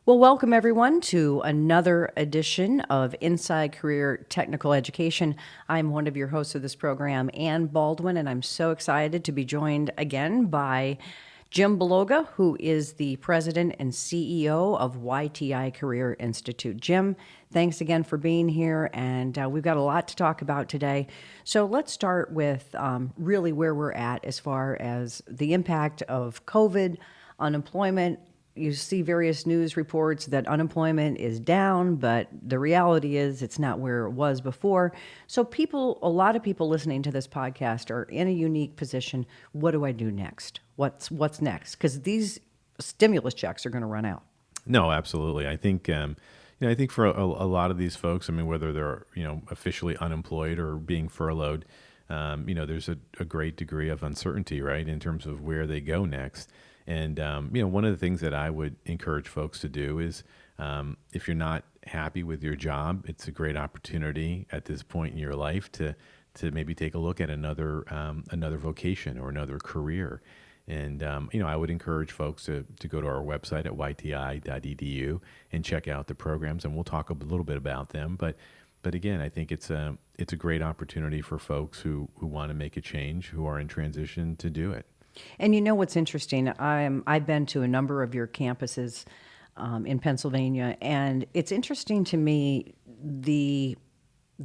Well, welcome everyone to another edition of Inside Career Technical Education. I'm one of your hosts of this program, Ann Baldwin, and I'm so excited to be joined again by Jim Beloga, who is the president and CEO of YTI Career Institute. Jim, thanks again for being here, and we've got a lot to talk about today. So let's start with really where we're at as far as the impact of COVID, unemployment. You see various news reports that unemployment is down, but the reality is it's not where it was before. So a lot of people listening to this podcast are in a unique position. What do I do next? What's next? Because these stimulus checks are going to run out. No, absolutely. I think for a lot of these folks, I mean, whether they're officially unemployed or being furloughed, there's a great degree of uncertainty, right, in terms of where they go next. And one of the things that I would encourage folks to do is, if you're not happy with your job, it's a great opportunity at this point in your life to maybe take a look at another vocation or another career. And I would encourage folks to go to our website at yti.edu and check out the programs, and we'll talk a little bit about them. But again, I think it's a great opportunity for folks who want to make a change, who are in transition, to do it. And you know what's interesting? I've been to a number of your campuses in Pennsylvania, and it's interesting to me the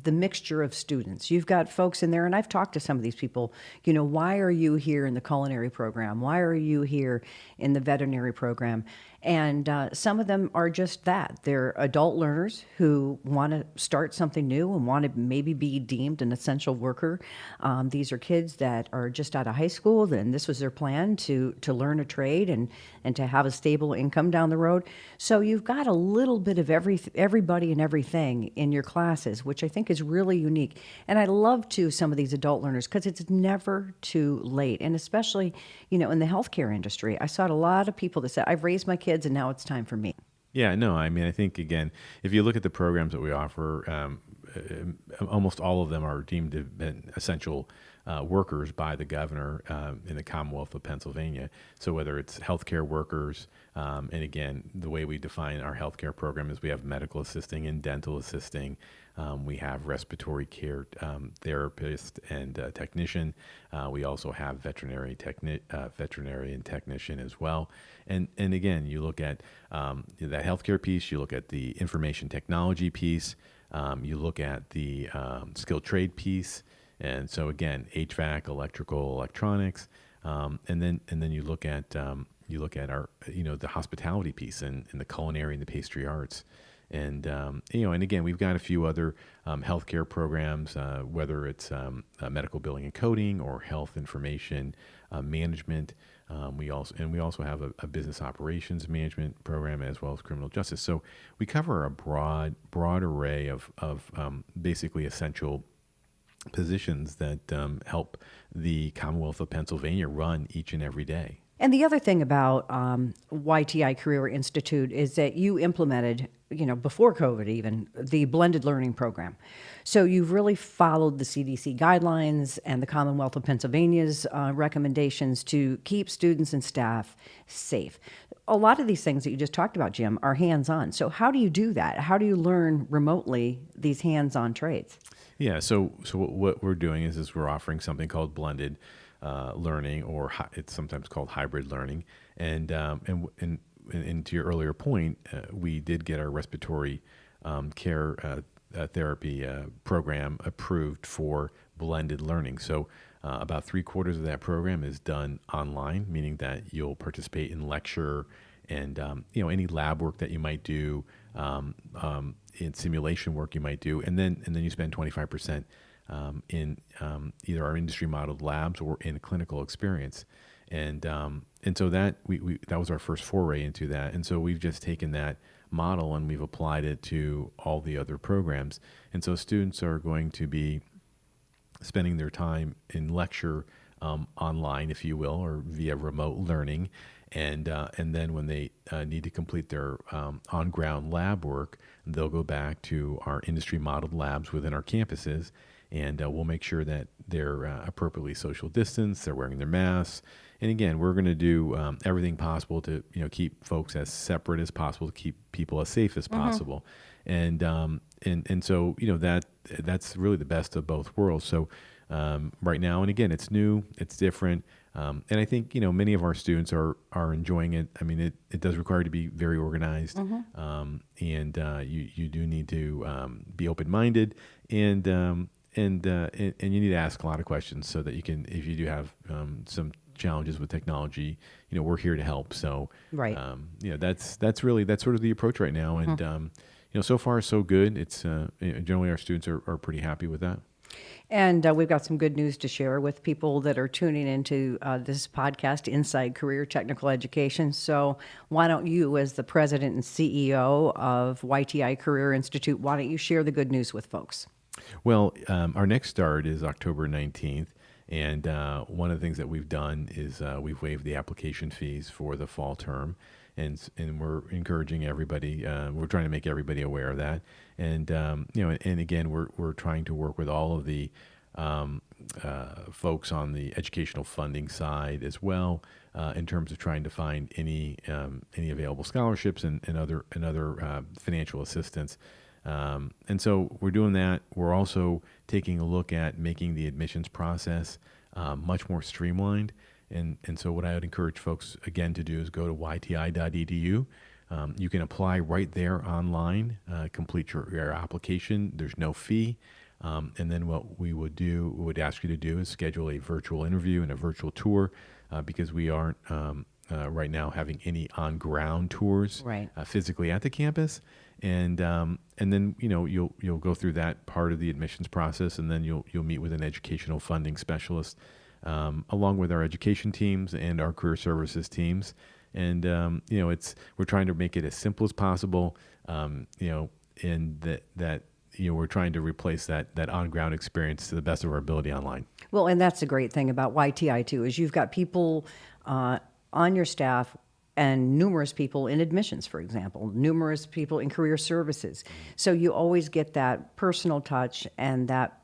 mixture of students. You've got folks in there, and I've talked to some of these people. Why are you here in the culinary program? Why are you here in the veterinary program? And some of them are just that. They're adult learners who want to start something new and want to maybe be deemed an essential worker. These are kids that are just out of high school, and this was their plan to learn a trade and to have a stable income down the road. So you've got a little bit of everybody and everything in your classes, which I think is really unique. And I love some of these adult learners because it's never too late. And especially, in the healthcare industry, I saw a lot of people that said, I've raised my kids and now it's time for me. Yeah, no, I mean, I think, again, if you look at the programs that we offer, almost all of them are deemed to have been essential workers by the governor in the Commonwealth of Pennsylvania. So whether it's healthcare workers, and again, the way we define our healthcare program is we have medical assisting and dental assisting. We have respiratory care therapist and technician. We also have veterinarian technician as well. And again, you look at that healthcare piece, you look at the information technology piece, you look at the skilled trade piece. And so again, HVAC, electrical, electronics, and then you look at our the hospitality piece and the culinary and the pastry arts. And and again, we've got a few other healthcare programs, whether it's medical billing and coding or health information management. We also have a business operations management program as well as criminal justice. So we cover a broad array of basically essential positions that help the Commonwealth of Pennsylvania run each and every day. And the other thing about YTI Career Institute is that you implemented, before COVID even, the blended learning program. So you've really followed the CDC guidelines and the Commonwealth of Pennsylvania's recommendations to keep students and staff safe. A lot of these things that you just talked about, Jim, are hands-on. So how do you do that? How do you learn remotely these hands-on trades? Yeah, so what we're doing is we're offering something called blended learning, or it's sometimes called hybrid learning. And to your earlier point, we did get our respiratory care therapy program approved for blended learning. So about 3/4 of that program is done online, meaning that you'll participate in lecture and any lab work that you might do, in simulation work you might do, and then you spend 25% in either our industry modeled labs or in clinical experience. And so that that was our first foray into that. And so we've just taken that model and we've applied it to all the other programs. And so students are going to be spending their time in lecture online, if you will, or via remote learning. And then when they need to complete their on-ground lab work, they'll go back to our industry modeled labs within our campuses. and we'll make sure that they're appropriately social distanced, they're wearing their masks. And again, we're going to do everything possible to keep folks as separate as possible, to keep people as safe as possible, and so that's really the best of both worlds. So right now, and again, it's new, it's different, and I think many of our students are enjoying it. I mean, it does require to be very organized, and you do need to be open minded, and you need to ask a lot of questions so that you can, if you do have some challenges with technology, we're here to help. So Right. that's sort of the approach right now, and so far so good. It's generally our students are pretty happy with that. And we've got some good news to share with people that are tuning into this podcast, Inside Career Technical Education. So why don't you, as the president and CEO of YTI Career Institute, why don't you share the good news with folks? Well, our next start is October 19th. And one of the things that we've done is we've waived the application fees for the fall term. And we're encouraging everybody. We're trying to make everybody aware of that, and and again, we're trying to work with all of the folks on the educational funding side as well, in terms of trying to find any available scholarships and other financial assistance. And so we're doing that. We're also taking a look at making the admissions process much more streamlined. And so what I would encourage folks, again, to do is go to yti.edu. You can apply right there online, complete your application. There's no fee. And then what we would ask you to do is schedule a virtual interview and a virtual tour, because we aren't right now having any on-ground tours Right. Physically at the campus. And then you'll go through that part of the admissions process, and then you'll meet with an educational funding specialist, along with our education teams and our career services teams. And we're trying to make it as simple as possible. In that we're trying to replace that on-ground experience to the best of our ability online. Well, and that's the great thing about YTI too, is you've got people on your staff and numerous people in admissions, for example, numerous people in career services. So you always get that personal touch and that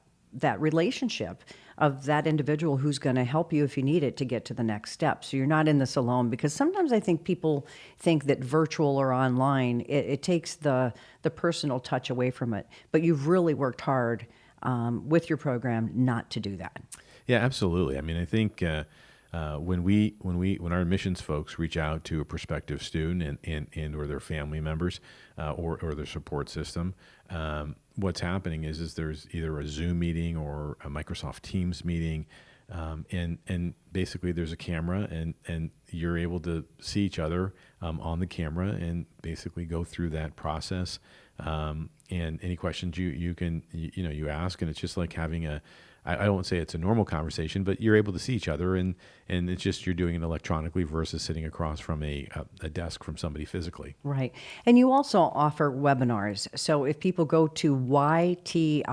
relationship of that individual who's going to help you if you need it to get to the next step. So you're not in this alone, because sometimes I think people think that virtual or online, it takes the personal touch away from it. But you've really worked hard with your program not to do that. Yeah, absolutely. I mean, I think when our admissions folks reach out to a prospective student and or their family members or their support system, what's happening is there's either a Zoom meeting or a Microsoft Teams meeting, and basically there's a camera, and you're able to see each other on the camera and basically go through that process. And any questions you ask, and it's just like having I don't say it's a normal conversation, but you're able to see each other, and it's just you're doing it electronically versus sitting across from a desk from somebody physically. Right. And you also offer webinars. So if people go to yti.edu,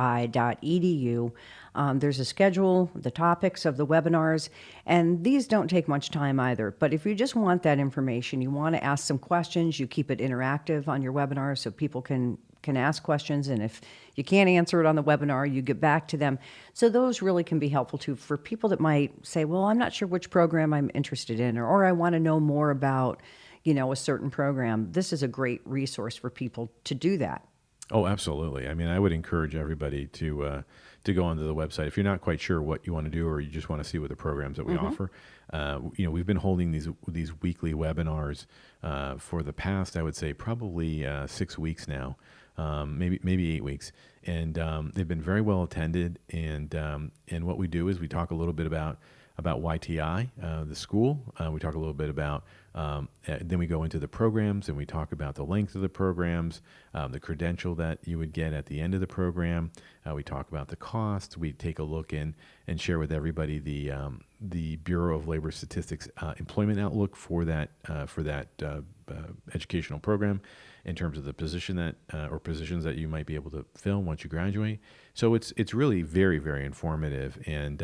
there's a schedule, the topics of the webinars, and these don't take much time either. But if you just want that information, you want to ask some questions, you keep it interactive on your webinar so people can ask questions, and if you can't answer it on the webinar, you get back to them. So those really can be helpful too for people that might say, well, I'm not sure which program I'm interested in, or I want to know more about, a certain program. This is a great resource for people to do that. Oh, absolutely. I mean, I would encourage everybody to go onto the website. If you're not quite sure what you want to do, or you just want to see what the programs that we offer, we've been holding these weekly webinars for the past, I would say, probably 6 weeks now. Maybe 8 weeks, and they've been very well attended. And what we do is we talk a little bit about YTI, the school. We talk a little bit about, then we go into the programs, and we talk about the length of the programs, the credential that you would get at the end of the program. We talk about the costs. We take a look and share with everybody the Bureau of Labor Statistics employment outlook for that educational program, in terms of the position that or positions that you might be able to fill once you graduate. So it's really very, very informative. And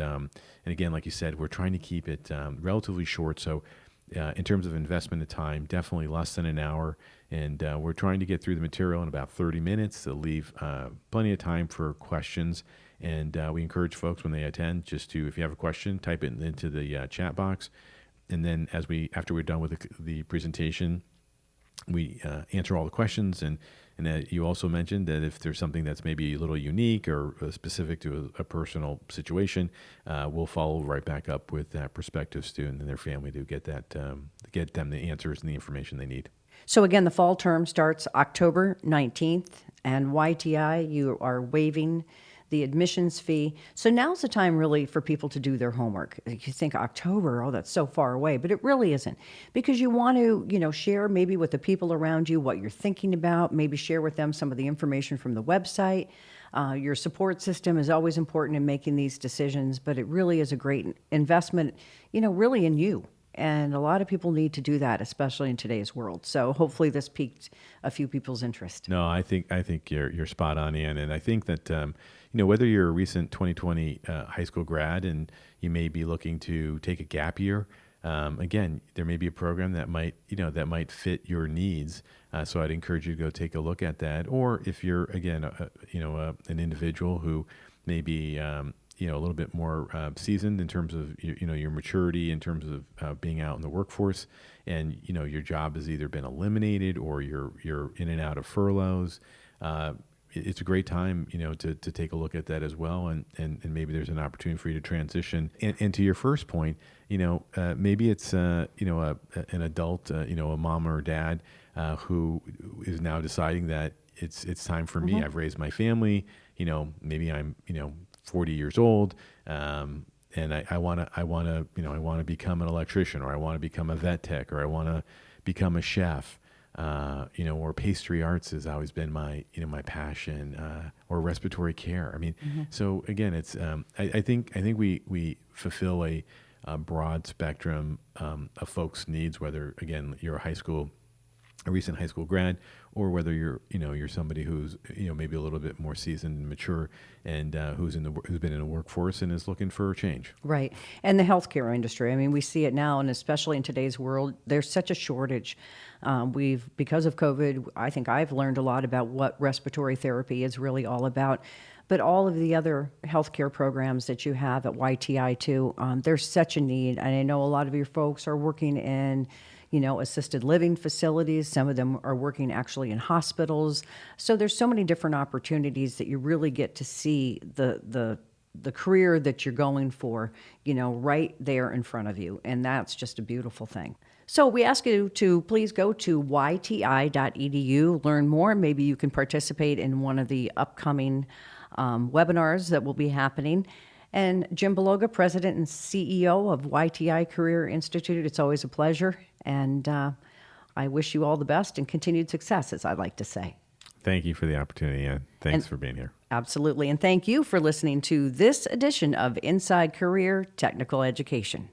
again, like you said, we're trying to keep it relatively short. So in terms of investment of time, definitely less than an hour. And we're trying to get through the material in about 30 minutes to leave plenty of time for questions. And we encourage folks when they attend just to, if you have a question, type it into the chat box. And then after we're done with the presentation, we answer all the questions. And you also mentioned that if there's something that's maybe a little unique or specific to a personal situation, we'll follow right back up with that prospective student and their family to get get them the answers and the information they need. So again, the fall term starts October 19th, and YTI, you are waiving the admissions fee. So now's the time really for people to do their homework. You think October, oh, that's so far away, but it really isn't, because you want to, share maybe with the people around you what you're thinking about, maybe share with them some of the information from the website. Your support system is always important in making these decisions, but it really is a great investment, really in you. And a lot of people need to do that, especially in today's world. So hopefully this piqued a few people's interest. No, I think you're spot on, Ann, and I think that whether you're a recent 2020 high school grad and you may be looking to take a gap year, again, there may be a program that might fit your needs. So I'd encourage you to go take a look at that. Or if you're again, an individual who may be a little bit more seasoned in terms of your maturity in terms of being out in the workforce, and your job has either been eliminated or you're in and out of furloughs. It's a great time to take a look at that as well, and maybe there's an opportunity for you to transition. And to your first point, maybe it's an adult, a mom or a dad who is now deciding that it's time for me. I've raised my family. Maybe I'm 40 years old, and I want to become an electrician, or I want to become a vet tech, or I want to become a chef, or pastry arts has always been my passion, or respiratory care. I mean, so again, it's I think we fulfill a broad spectrum of folks' needs, whether again you're a recent high school grad, or whether you're somebody who's maybe a little bit more seasoned and mature, and who's been in the workforce and is looking for a change. Right. And the healthcare industry, I mean, we see it now, and especially in today's world, there's such a shortage. Because of COVID, I think I've learned a lot about what respiratory therapy is really all about. But all of the other healthcare programs that you have at YTI too, there's such a need. And I know a lot of your folks are working in assisted living facilities. Some of them are working actually in hospitals. So there's so many different opportunities that you really get to see the career that you're going for, right there in front of you. And that's just a beautiful thing. So we ask you to please go to yti.edu, learn more. Maybe you can participate in one of the upcoming webinars that will be happening. And Jim Beloga, President and CEO of YTI Career Institute, it's always a pleasure. And I wish you all the best and continued success, as I like to say. Thank you for the opportunity, Ann. Thanks for being here. Absolutely. And thank you for listening to this edition of Inside Career Technical Education.